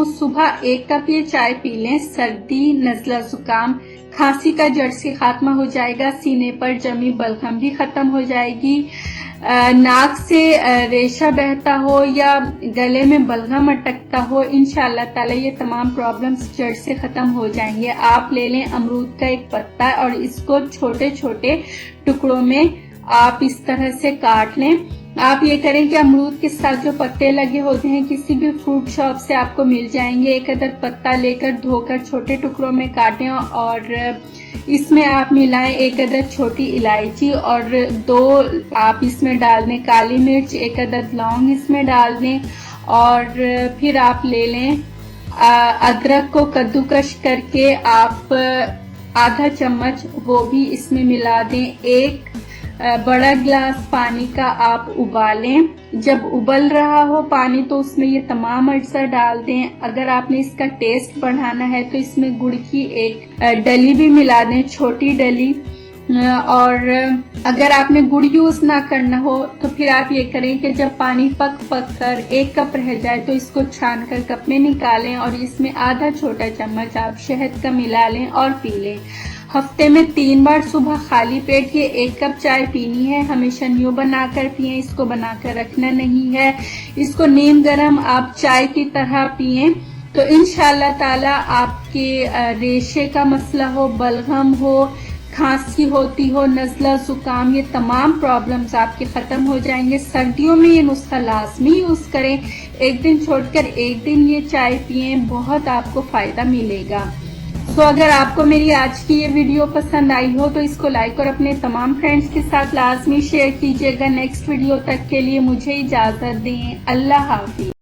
हूँ सुबह 1 कप ये चाय पी लें। सर्दी, नज़ला, जुकाम, खांसी का जड़ से खात्मा हो जाएगा। सीने पर जमी बलगम भी खत्म हो जाएगी। नाक से रेशा बहता हो या गले में बलगम अटकता हो, इंशाअल्लाह ताला ये तमाम प्रॉब्लम्स जड़ से खत्म हो जाएंगे। आप ले लें अमरूद का एक पत्ता और इसको छोटे छोटे टुकड़ों में आप इस तरह से काट लें। आप ये करें कि अमरूद के साथ जो पत्ते लगे होते हैं किसी भी फ्रूट शॉप से आपको मिल जाएंगे। एक अदर पत्ता लेकर धोकर छोटे टुकड़ों में काटें और इसमें आप मिलाएं 1 अदद छोटी इलायची और 2 आप इसमें डाल दें काली मिर्च, 1 अदद लौंग इसमें डाल दें और फिर आप ले लें अदरक को कद्दूकश करके आप आधा चम्मच वो भी इसमें मिला दें। 1 बड़ा गिलास पानी का आप उबालें। जब उबल रहा हो पानी तो उसमें ये तमाम अज्जा डाल दें। अगर आपने इसका टेस्ट बढ़ाना है तो इसमें गुड़ की 1 डली भी मिला दें, छोटी डली। और अगर आपने गुड़ यूज ना करना हो तो फिर आप ये करें कि जब पानी पक कर 1 कप रह जाए तो इसको छान कर कप में निकालें और इसमें आधा छोटा चम्मच आप शहद का मिला लें और पी लें। हफ्ते में 3 बार सुबह खाली पेट ये 1 कप चाय पीनी है। हमेशा न्यू बनाकर पिएं, इसको बनाकर रखना नहीं है। इसको नीम गरम आप चाय की तरह पिएं तो इंशाअल्लाह ताला आपके रेशे का मसला हो, बलगम हो, खांसी होती हो, नज़ला, जुकाम, ये तमाम प्रॉब्लम्स आपके खत्म हो जाएंगे। सर्दियों में ये नुस्खा लाजमी यूज करें। एक दिन छोड़कर एक दिन ये चाय पिएं, बहुत आपको फायदा मिलेगा। तो अगर आपको मेरी आज की ये वीडियो पसंद आई हो तो इसको लाइक और अपने तमाम फ्रेंड्स के साथ लाजमी शेयर कीजिएगा। नेक्स्ट वीडियो तक के लिए मुझे इजाजत दें। अल्लाह हाफिज।